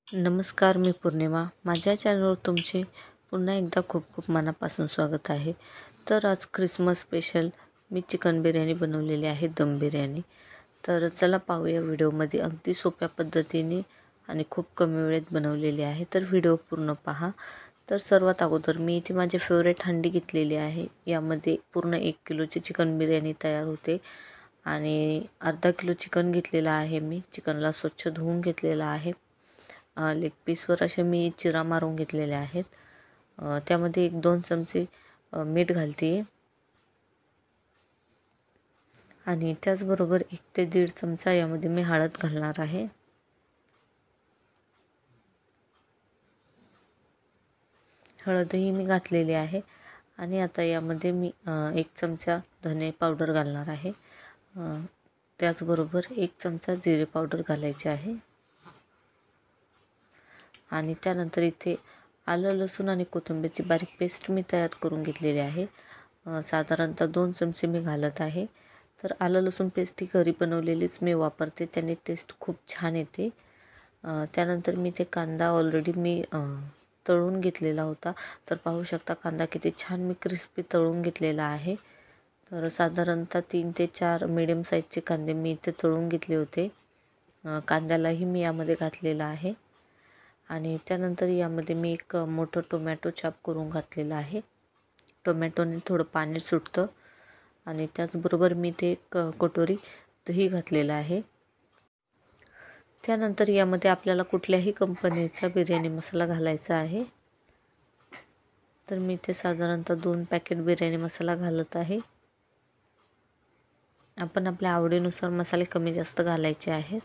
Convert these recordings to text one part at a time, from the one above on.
नमस्कार, मी पौर्णिमा. माझ्या चॅनलवर तुमचे पुन्हा एकदा खूप खूप मनापासून स्वागत आहे. तर आज ख्रिसमस स्पेशल मी चिकन बिर्याणी बनवलेली आहे, दम बिर्याणी. तर चला पाहूया व्हिडिओमध्ये. अगदी सोप्या पद्धतीने आणि खूप कमी वेळेत बनवलेली आहे, तर व्हिडिओ पूर्ण पहा. तर सर्वात अगोदर मी इथे माझी फेवरेट हंडी घेतलेली आहे. यामध्ये पूर्ण 1 किलोची चिकन बिर्याणी तयार होते आणि अर्धा किलो चिकन घेतलेलं आहे. मी चिकनला स्वच्छ धुवून घेतलेलं आहे. लेग पीसवर असे मी चिरा मारून घेतलेले आहेत. त्यामध्ये 1-2 चमचे मीठ घालते आणि त्याचबरोबर 1 ते 1.5 चमचा यामध्ये मी हळद घालणार आहे. हळदही मी घातलेली आहे आणि आता यामध्ये मी 1 चमचा धने पावडर घालणार आहे. त्याचबरोबर 1 चमचा जिरे पावडर घालायचे आहे आणि त्यानंतर इथे आलं, लसूण आणि कोथिंबीरची बारीक पेस्ट मी तयार करून घेतलेली आहे. साधारणतः 2 चमचे मी घालत आहे. तर आलं लसूण पेस्ट ही घरी बनवलेलीच मी वापरते, त्याने टेस्ट खूप छान येते. त्यानंतर मी ते कांदा ऑलरेडी मी तळून घेतलेला होता. तर पाहू शकता कांदा किती छान मी क्रिस्पी तळून घेतलेला आहे. तर साधारणतः 3 ते 4 मीडियम साईजचे कांदे मी इथे तळून घेतले होते. कांद्यालाही मी यामध्ये घातलेला आहे आणि त्यानंतर यामध्ये मी एक मोठं टोमॅटो चॉप करून घातलेलं आहे. टोमॅटोने थोडं पाणी सुटतं आणि त्याचबरोबर मी ते एक कटोरी दही घातलेलं आहे. त्यानंतर यामध्ये आपल्याला कुठल्याही कंपनीचा बिर्याणी मसाला घालायचा आहे. तर मी ते साधारणतः 2 पॅकेट बिर्याणी मसाला घालत आहे. आपण आपल्या आवडीनुसार मसाले कमी जास्त घालायचे आहेत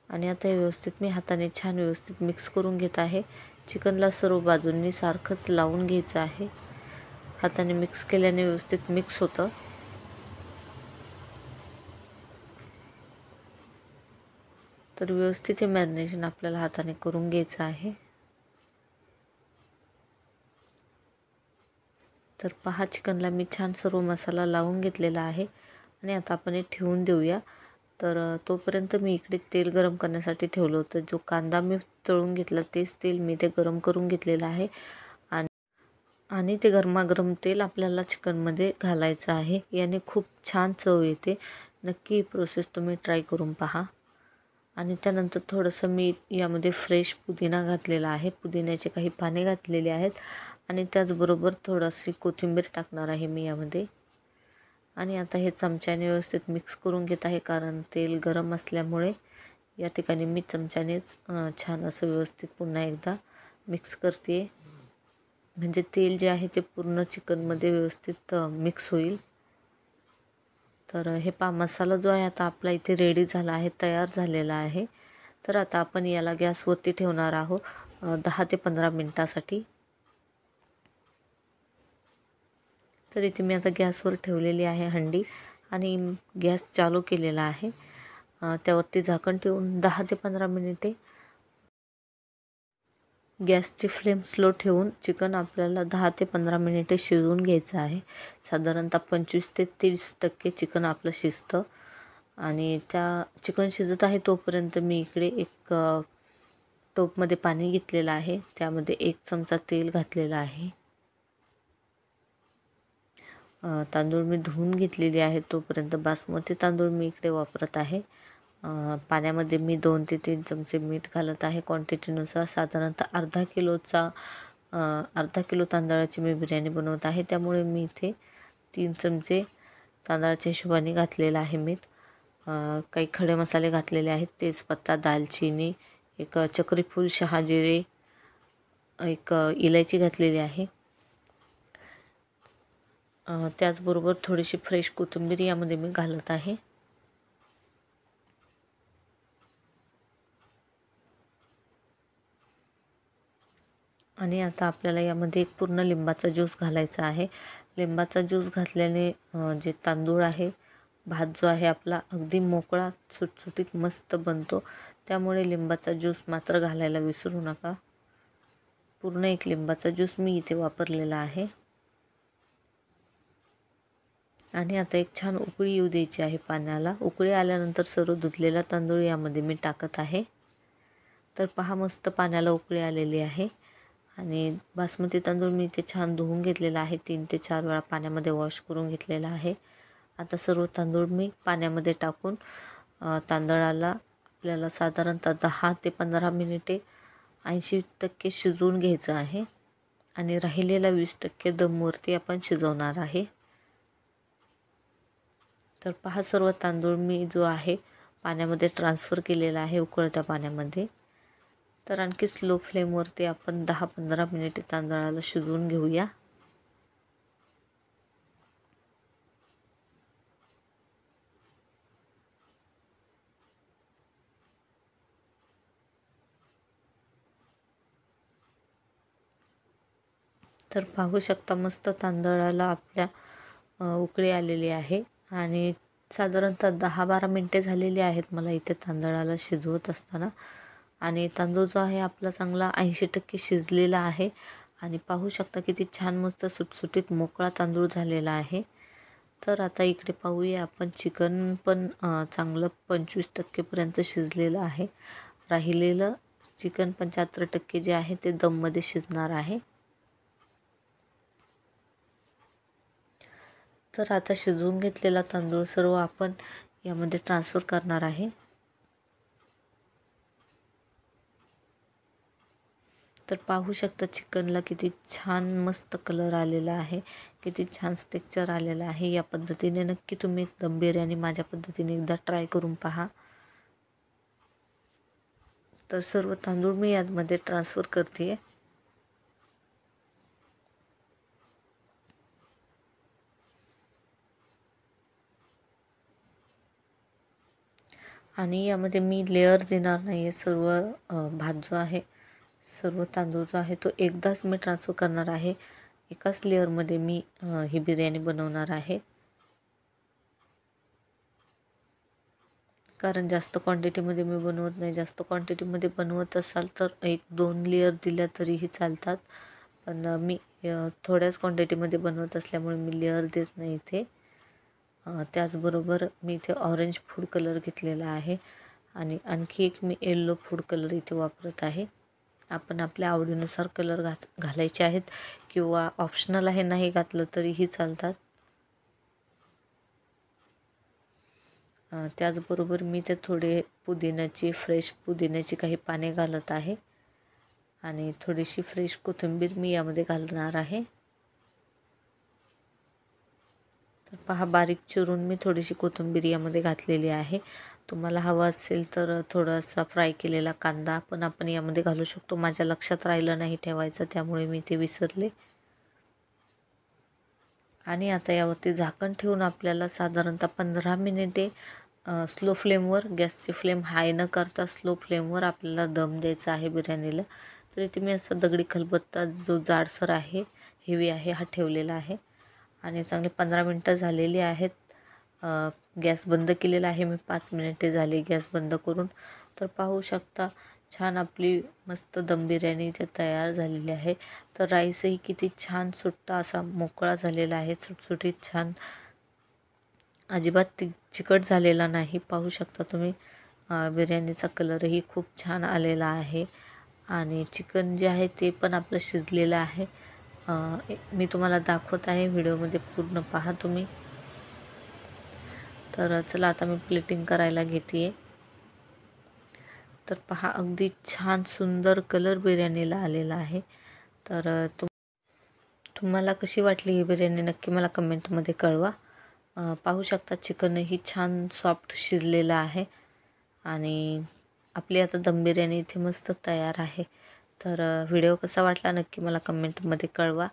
आणि आता हे व्यवस्थित मी हाताने छान व्यवस्थित मिक्स करून घेत आहे. चिकनला सर्व बाजूंनी सारखंच लावून घ्यायचं आहे. हाताने मिक्स केल्याने व्यवस्थित मिक्स होतं. तर व्यवस्थित हे मॅरिनेशन आपल्याला हाताने करून घ्यायचं आहे. तर पहा, चिकनला मी छान सर्व मसाला लावून घेतलेला आहे आणि आता आपण हे ठेवून देऊया. तर तोपर्यंत मी इकडे तेल गरम करण्यासाठी ठेवलं होतं. जो कांदा मी तळून घेतला तेच तेल मी ते गरम करून घेतलेलं आहे आणि ते गरमागरम तेल आपल्याला चिकनमध्ये घालायचं आहे. याने खूप छान चव येते. नक्की ही प्रोसेस तुम्ही ट्राय करून पहा. आणि त्यानंतर थोडंसं मी यामध्ये फ्रेश पुदिना घातलेला आहे. पुदिन्याचे काही पाने घातलेले आहेत आणि त्याचबरोबर थोडीशी कोथिंबीर टाकणार आहे मी यामध्ये. आणि आता हे चमच्याने व्यवस्थित मिक्स करून घेत आहे, कारण तेल गरम असल्यामुळे या ठिकाणी मी चमच्यानेच छान असं व्यवस्थित पुन्हा एकदा मिक्स करते, म्हणजे तेल जे आहे ते पूर्ण चिकनमध्ये व्यवस्थित मिक्स होईल. तर हे मसाला जो आहे आता आपला इथे रेडी झाला आहे, तयार झालेला आहे. तर आता आपण याला गॅसवरती ठेवणार आहोत 10 ते 15 मिनिटासाठी. तर इथे मी आता गॅसवर ठेवलेली आहे हंडी आणि गॅस चालू केलेला आहे. त्यावरती झाकण ठेवून 10 ते 15 मिनिटे गॅसची फ्लेम स्लो ठेवून चिकन आपल्याला 10 ते 15 मिनिटे शिजवून घ्यायचं आहे. साधारणतः 25 ते 30% चिकन आपलं शिजतं आणि त्या चिकन शिजत आहे तोपर्यंत मी इकडे एक टोपमध्ये पाणी घेतलेलं आहे. त्यामध्ये 1 चमचा तेल घातलेलं आहे. तांदूळ मी धुवून घेतलेले आहे. तोपर्यंत बासमती तांदूळ मी इकडे वापरत आहे. पाण्यामध्ये मी 2 ते 3 चमचे मीठ घालत आहे. क्वांटिटीनुसार साधारणतः अर्धा किलो तांदळाची मी बिर्याणी बनवत आहे, त्यामुळे मी इथे 3 चमचे तांदळाच्या हिशोबाने घातलेलं आहे मीठ. काही खडे मसाले घातलेले आहेत. तेजपत्ता, दालचिनी, एक चक्रीफूल, शहाजिरे, एक इलायची घातलेली आहे. त्याचबरोबर थोडीशी फ्रेश कोथिंबीर यामध्ये मी घालत आहे. आणि आता आपल्याला यामध्ये एक पूर्ण लिंबाचा ज्यूस घालायचा आहे. लिंबाचा ज्यूस घातल्याने जे तांदूळ आहे, भात जो आहे आपला अगदी मोकळा सुटसुटीत मस्त बनतो. त्यामुळे लिंबाचा ज्यूस मात्र घालायला विसरू नका. पूर्ण एक लिंबाचा ज्यूस मी इथे वापरलेला आहे. आणि आता एक छान उकळी येऊ द्यायची आहे पाण्याला. उकळी आल्यानंतर सर्व धुतलेला तांदूळ यामध्ये मी टाकत आहे. तर पहा मस्त पाण्याला उकळी आलेली आहे आणि बासमती तांदूळ मी इथे छान धुवून घेतलेला आहे, 3 ते 4 वेळा पाण्यामध्ये वॉश करून घेतलेला आहे। आता सर्व तांदूळ मी पाण्यामध्ये टाकून तांदळाला आपल्याला साधारणतः 10 ते 15 मिनिटे 80% शिजवून घ्यायचं आहे आणि राहिलेला 20% दमवरती आपण शिजवणार आहे। तर पहा सर्व तांदूळ मी जो आहे पाण्यामध्ये ट्रान्सफर केलेला आहे उकळत्या पाण्यामध्ये। तर आणखी स्लो फ्लेमवरती आपण 10-15 मिनिटे तांदळाला शिजवून घेऊया। तर पाहू शकता मस्त तांदळाला आपल्या उकळी आलेली आहे आणि साधारणतः 10-12 मिनिटे झालेली आहेत मला इथे तांदळाला शिजवत असताना आणि तांदूळ जो आहे आपला चांगला 80% शिजलेला आहे आणि पाहू शकता किती छान मस्त सुटसुटीत मोकळा तांदूळ झालेला आहे। तर आता इकडे पाहूया आपण चिकन पण चांगलं 25% पर्यंत शिजलेलं आहे। राहिलेलं चिकन 75% जे आहे ते दममध्ये शिजणार आहे। तर आता शिजवून घेतलेला तांदूळ सर्व आपण यामध्ये ट्रान्सफर करणार आहे। तर पाहू शकता चिकनला किती छान मस्त कलर आलेला आहे, किती छान टेक्स्चर आलेला आहे। या पद्धतीने नक्की तुम्ही दम बिर्याणी माझ्या पद्धतीने एकदा ट्राय करून पहा। तर सर्व तांदूळ मी यामध्ये ट्रान्सफर करते आणि यामध्ये मी लेयर देणार नाही। सर्व भात जो आहे सर्व तांदूळ जो आहे तो एकदाच मी ट्रान्सफर करणार आहे। एकाच लेयरमध्ये मी ही बिर्याणी बनवणार आहे, कारण जास्त क्वांटिटीमध्ये मी बनवत नाही। जास्त क्वांटिटीमध्ये बनवत असाल तर 1-2 लेयर दिल्या तरीही चालतात, पण मी थोड्याच क्वांटिटीमध्ये बनवत असल्यामुळे मी लेयर देत नाही इथे। त्याचबरोबर मी इथे ऑरेंज फूड कलर घेतलेला आहे आणि आणखी एक मी येलो फूड कलर इथे वापरत आहे। आपण आपल्या आवडीनुसार कलर घालायचे आहेत किंवा ऑप्शनल आहे, नाही घातलं तरीही चालतात। त्याचबरोबर मी ते थोडे पुदिन्याची फ्रेश पुदिन्याची काही पाने घालत आहे आणि थोडीशी फ्रेश कोथिंबीर मी यामध्ये घालणार आहे। तर पहा बारीक चिरून मी थोडीशी कोथिंबीर यामध्ये घातलेली आहे। तुम्हाला हवा असेल तर थोडासा फ्राय केलेला कांदा पण आपण यामध्ये घालू शकतो। माझ्या लक्षात राहिलं नाही ठेवायचं, त्यामुळे मी ते विसरले। आणि आता यावरती झाकण ठेवून आपल्याला साधारणतः 15 मिनिटे स्लो फ्लेमवर, गॅसची फ्लेम हाय न करता स्लो फ्लेमवर आपल्याला दम द्यायचा आहे बिर्याणीला। तर इथे मी असा दगडी खलबत्ता जो जाडसर आहे, हेवी आहे, हा ठेवलेला आहे आणि चांगले 15 मिनिटं झालेली आहेत। गॅस बंद केलेला आहे मी, 5 मिनिटे झाली गॅस बंद करून। तर पाहू शकता छान आपली मस्त दम बिर्याणी इथे तयार झालेली आहे। तर राईसही किती छान सुट्टा असा मोकळा झालेला आहे, सुटसुटीत छान, अजिबात चिकट झालेला नाही। पाहू शकता तुम्ही बिर्याणीचा कलरही खूप छान आलेला आहे आणि चिकन जे आहे ते पण आपलं शिजलेलं आहे। मी तुम्हाला दाखवत आहे व्हिडिओमध्ये, पूर्ण पहा तुम्ही। तर चला आता मी प्लेटिंग करायला घेते। तर पहा अगदी छान सुंदर कलर बिर्याणीला आलेला आहे। तर तुम्हाला कशी वाटली ही बिर्याणी नक्की मला कमेंटमध्ये कळवा। पाहू शकता चिकनही छान सॉफ्ट शिजलेलं आहे आणि आपली आता दम बिर्याणी इथे मस्त तयार आहे। तर व्हिडिओ कसा वाटला नक्की मला कमेंटमध्ये कळवा।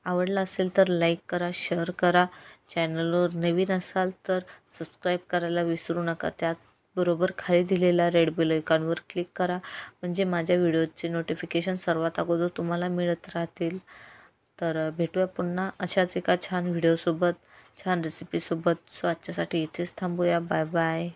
आवडला असेल तर लाईक करा, शेअर करा। चॅनलवर नवीन असाल तर सबस्क्राईब करायला विसरू नका। त्याचबरोबर खाली दिलेल्या रेड बेल आयकॉनवर क्लिक करा, म्हणजे माझ्या व्हिडिओचे नोटिफिकेशन सर्वात अगोदर तुम्हाला मिळत राहतील। तर भेटूया पुन्हा अशाच एका छान व्हिडिओसोबत, छान रेसिपीसोबत। सो आजच्यासाठी इथेच थांबूया। Bye bye.